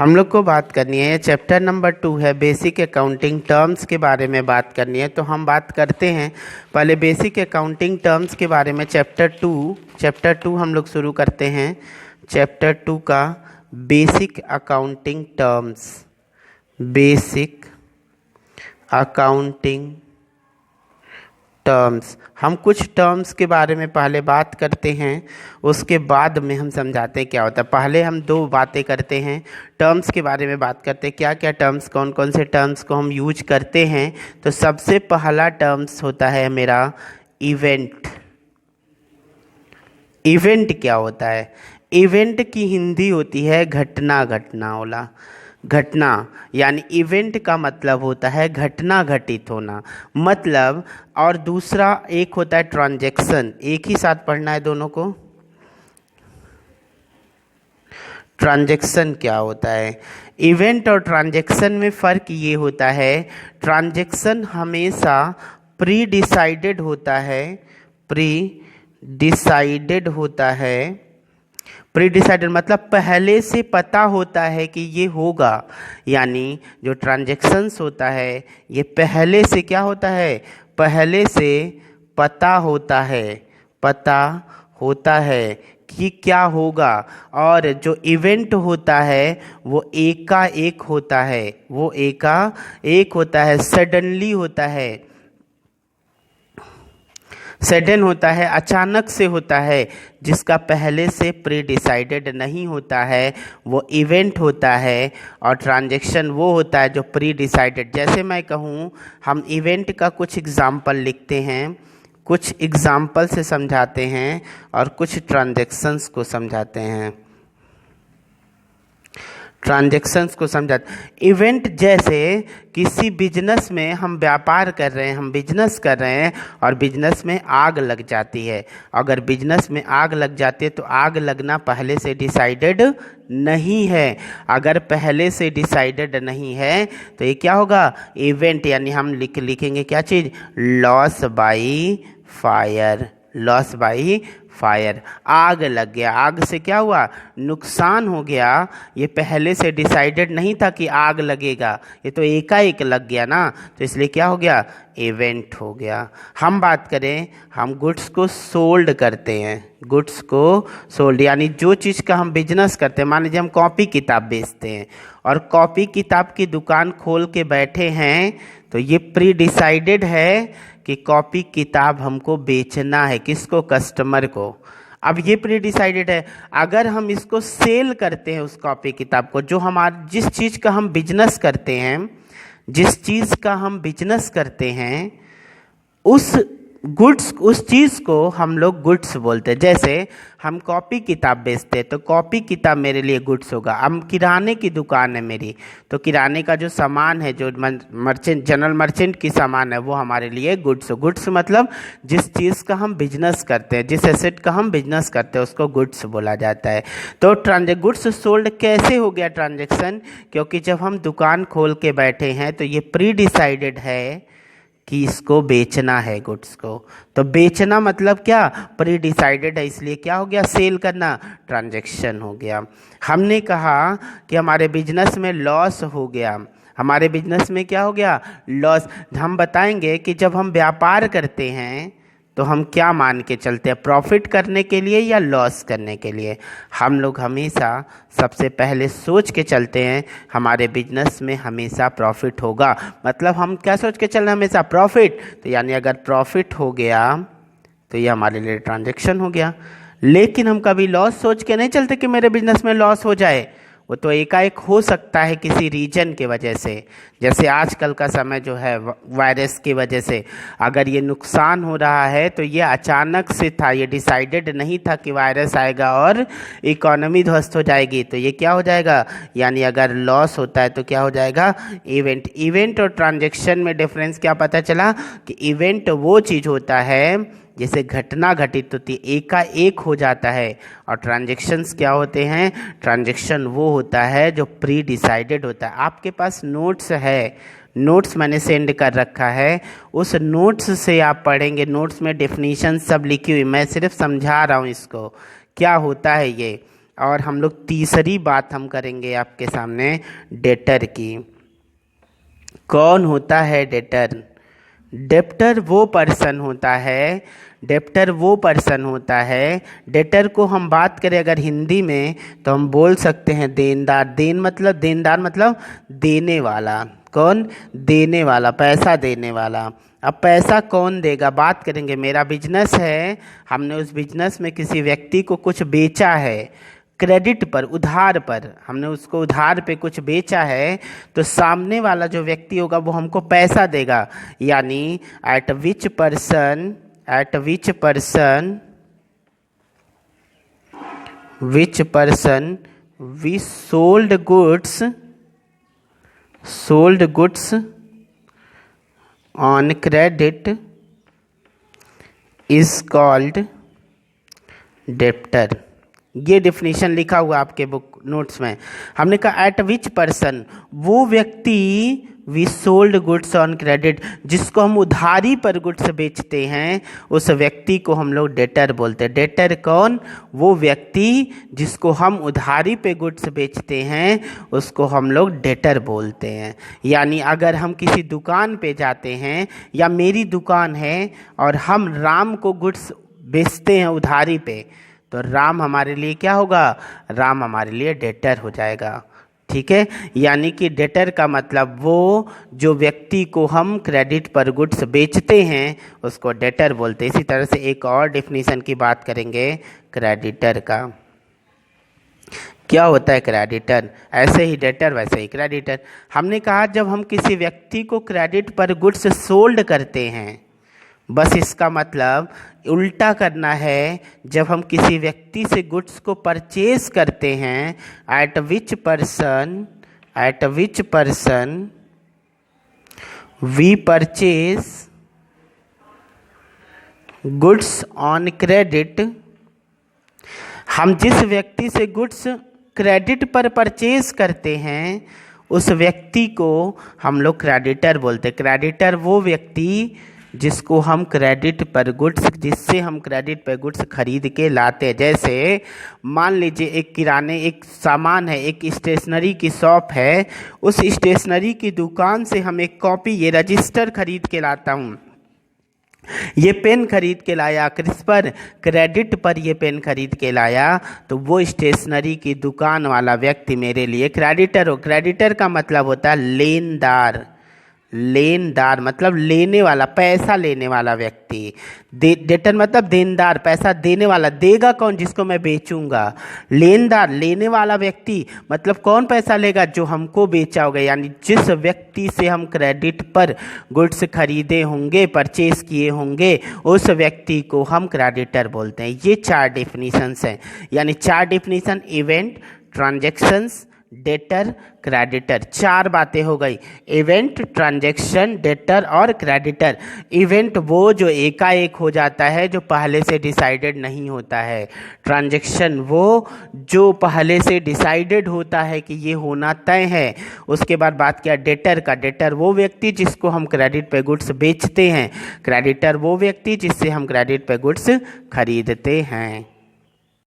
हम लोग को बात करनी है, चैप्टर नंबर 2 है, बेसिक अकाउंटिंग टर्म्स के बारे में बात करनी है। तो हम बात करते हैं पहले बेसिक अकाउंटिंग टर्म्स के बारे में। चैप्टर टू हम लोग शुरू करते हैं। चैप्टर 2 का basic accounting terms, basic accounting terms. हम कुछ टर्म्स के बारे में पहले बात करते हैं, उसके बाद में हम समझाते हैं क्या होता है। पहले हम दो बातें करते हैं, टर्म्स के बारे में बात करते हैं, क्या क्या टर्म्स, कौन कौन से टर्म्स को हम यूज करते हैं। तो सबसे पहला टर्म्स होता है मेरा इवेंट। इवेंट क्या होता है? इवेंट की हिंदी होती है घटना, घटना वाला घटना, यानी इवेंट का मतलब होता है घटना घटित होना, मतलब। और दूसरा एक होता है ट्रांजैक्शन। एक ही साथ पढ़ना है दोनों को। ट्रांजैक्शन क्या होता है? इवेंट और ट्रांजैक्शन में फ़र्क ये होता है, ट्रांजैक्शन हमेशा प्री डिसाइडेड होता है, प्री डिसाइडेड होता है। प्री डिसाइडेड मतलब पहले से पता होता है कि ये होगा, यानी जो ट्रांजैक्शंस होता है ये पहले से क्या होता है, पहले से पता होता है, पता होता है कि क्या होगा। और जो इवेंट होता है वो एकाएक होता है, वो एकाएक होता है, सडनली होता है, सडन होता है, अचानक से होता है, जिसका पहले से प्री डिसाइडेड नहीं होता है, वो इवेंट होता है। और ट्रांजैक्शन वो होता है जो प्री डिसाइडेड। जैसे मैं कहूँ, हम इवेंट का कुछ एग्जाम्पल लिखते हैं, कुछ एग्जाम्पल से समझाते हैं और कुछ ट्रांजैक्शंस को समझाते हैं, ट्रांजैक्शंस को समझाते। इवेंट जैसे किसी बिजनेस में हम व्यापार कर रहे हैं, हम बिजनेस कर रहे हैं और बिजनेस में आग लग जाती है। अगर बिजनेस में आग लग जाती है तो आग लगना पहले से डिसाइडेड नहीं है। अगर पहले से डिसाइडेड नहीं है तो ये क्या होगा, इवेंट। यानी हम लिखेंगे क्या चीज़, loss by fire, loss by fire. आग लग गया, आग से क्या हुआ, नुकसान हो गया। ये पहले से डिसाइडेड नहीं था कि आग लगेगा, ये तो एकाएक लग गया ना, तो इसलिए क्या हो गया, इवेंट हो गया। हम बात करें, हम गुड्स को सोल्ड करते हैं, गुड्स को सोल्ड, यानी जो चीज़ का हम बिजनेस करते हैं। मान लीजिए हम कॉपी किताब बेचते हैं और कॉपी किताब की दुकान खोल के बैठे हैं, तो ये प्री डिसाइडेड है कि कॉपी किताब हमको बेचना है, किसको, कस्टमर को। अब ये प्री डिसाइडेड है। अगर हम इसको सेल करते हैं, उस कॉपी किताब को, जो हमारे जिस चीज़ का हम बिजनेस करते हैं, जिस चीज़ का हम बिजनेस करते हैं, उस गुड्स, उस चीज़ को हम लोग गुड्स बोलते हैं। जैसे हम कॉपी किताब बेचते हैं तो कॉपी किताब मेरे लिए गुड्स होगा। अब किराने की दुकान है मेरी, तो किराने का जो सामान है, जो मर्चेंट, जनरल मर्चेंट की सामान है, वो हमारे लिए गुड्स हो। गुड्स मतलब जिस चीज़ का हम बिजनेस करते हैं, जिस एसेट का हम बिजनेस करते हैं, उसको गुड्स बोला जाता है। तो गुड्स सोल्ड कैसे हो गया ट्रांजेक्शन, क्योंकि जब हम दुकान खोल के बैठे हैं तो ये प्री डिसाइडेड है कि इसको बेचना है, गुड्स को। तो बेचना मतलब क्या, प्री डिसाइडेड है, इसलिए क्या हो गया, सेल करना, ट्रांजैक्शन हो गया। हमने कहा कि हमारे बिजनेस में लॉस हो गया, हमारे बिजनेस में क्या हो गया, लॉस। हम बताएंगे कि जब हम व्यापार करते हैं तो हम क्या मान के चलते हैं, प्रॉफिट करने के लिए या लॉस करने के लिए। हम लोग हमेशा सबसे पहले सोच के चलते हैं हमारे बिजनेस में हमेशा प्रॉफिट होगा, मतलब हम क्या सोच के चल रहे हैं, हमेशा प्रॉफिट। तो यानी अगर प्रॉफिट हो गया तो ये हमारे लिए ट्रांजैक्शन हो गया। लेकिन हम कभी लॉस सोच के नहीं चलते कि मेरे बिजनेस में लॉस हो जाए, वो तो एकाएक हो सकता है किसी रीजन के वजह से। जैसे आजकल का समय जो है, वायरस की वजह से अगर ये नुकसान हो रहा है तो ये अचानक से था, ये डिसाइडेड नहीं था कि वायरस आएगा और इकोनॉमी ध्वस्त हो जाएगी। तो ये क्या हो जाएगा, यानी अगर लॉस होता है तो क्या हो जाएगा, इवेंट। इवेंट और ट्रांजैक्शन में डिफरेंस क्या पता चला कि इवेंट वो चीज़ होता है जैसे घटना घटित होती है, एकाएक हो जाता है। और ट्रांजैक्शंस क्या होते हैं, ट्रांजैक्शन वो होता है जो प्री डिसाइडेड होता है। आपके पास नोट्स है, नोट्स मैंने सेंड कर रखा है, उस नोट्स से आप पढ़ेंगे। नोट्स में डेफिनेशन सब लिखी हुई, मैं सिर्फ समझा रहा हूँ इसको क्या होता है ये। और हम लोग तीसरी बात हम करेंगे आपके सामने डेटर की। कौन होता है डेटर? डेप्टर वो पर्सन होता है, डेप्टर वो पर्सन होता है, डेटर को हम बात करें अगर हिंदी में तो हम बोल सकते हैं देनदार। देनदार मतलब देने वाला। कौन? देने वाला, पैसा देने वाला। अब पैसा कौन देगा? बात करेंगे मेरा बिजनेस है, हमने उस बिजनेस में किसी व्यक्ति को कुछ बेचा है, क्रेडिट पर, उधार पर, हमने उसको उधार पे कुछ बेचा है, तो सामने वाला जो व्यक्ति होगा वो हमको पैसा देगा। यानी at which person we sold goods on credit is called debtor. ये डिफिनीशन लिखा हुआ आपके बुक नोट्स में। हमने कहा एट विच पर्सन, वो व्यक्ति, we sold goods on credit, जिसको हम उधारी पर गुड्स बेचते हैं, उस व्यक्ति को हम लोग डेटर बोलते हैं। डेटर कौन? वो व्यक्ति जिसको हम उधारी पे गुड्स बेचते हैं, उसको हम लोग डेटर बोलते हैं। यानी अगर हम किसी दुकान पे जाते हैं, या मेरी दुकान है और हम राम को गुड्स बेचते हैं उधारी पे, तो राम हमारे लिए क्या होगा? राम हमारे लिए डेटर हो जाएगा। ठीक है, यानी कि डेटर का मतलब वो जो व्यक्ति को हम क्रेडिट पर गुड्स बेचते हैं उसको डेटर बोलते हैं। इसी तरह से एक और डेफिनेशन की बात करेंगे क्रेडिटर का। क्या होता है क्रेडिटर? ऐसे ही डेटर वैसे ही क्रेडिटर। हमने कहा जब हम किसी व्यक्ति को क्रेडिट पर गुड्स सोल्ड करते हैं, बस इसका मतलब उल्टा करना है। जब हम किसी व्यक्ति से गुड्स को परचेज करते हैं, at which person we purchase goods on credit, हम जिस व्यक्ति से गुड्स क्रेडिट पर परचेज करते हैं उस व्यक्ति को हम लोग क्रेडिटर बोलते हैं। क्रेडिटर वो व्यक्ति जिसको हम क्रेडिट पर गुड्स, जिससे हम क्रेडिट पर गुड्स खरीद के लाते हैं। जैसे मान लीजिए एक सामान है, एक स्टेशनरी की शॉप है, उस स्टेशनरी की दुकान से हम एक कॉपी, ये रजिस्टर खरीद के लाता हूँ, ये पेन खरीद के लाया, किस पर? क्रेडिट पर ये पेन खरीद के लाया, तो वो स्टेशनरी की दुकान वाला व्यक्ति मेरे लिए क्रेडिटर हो। क्रेडिटर का मतलब होता है लेनदार। लेनदार मतलब लेने वाला, पैसा लेने वाला व्यक्ति। डेटर मतलब देनदार, पैसा देने वाला। देगा कौन? जिसको मैं बेचूंगा। लेनदार लेने वाला व्यक्ति मतलब कौन पैसा लेगा? जो हमको बेचा होगा। यानी जिस व्यक्ति से हम क्रेडिट पर गुड्स खरीदे होंगे, परचेज किए होंगे, उस व्यक्ति को हम क्रेडिटर बोलते हैं। ये 4 डेफिनेशंस हैं। यानी 4 definition, event, transactions, debtor, creditor. 4 बातें हो गई, इवेंट, ट्रांजैक्शन, डेटर और क्रेडिटर। इवेंट वो जो एकाएक हो जाता है, जो पहले से डिसाइडेड नहीं होता है। ट्रांजैक्शन वो जो पहले से डिसाइडेड होता है कि ये होना तय है। उसके बाद बात किया डेटर का। डेटर वो व्यक्ति जिसको हम क्रेडिट पे गुड्स बेचते हैं। क्रेडिटर वो व्यक्ति जिससे हम क्रेडिट पे गुड्स खरीदते हैं।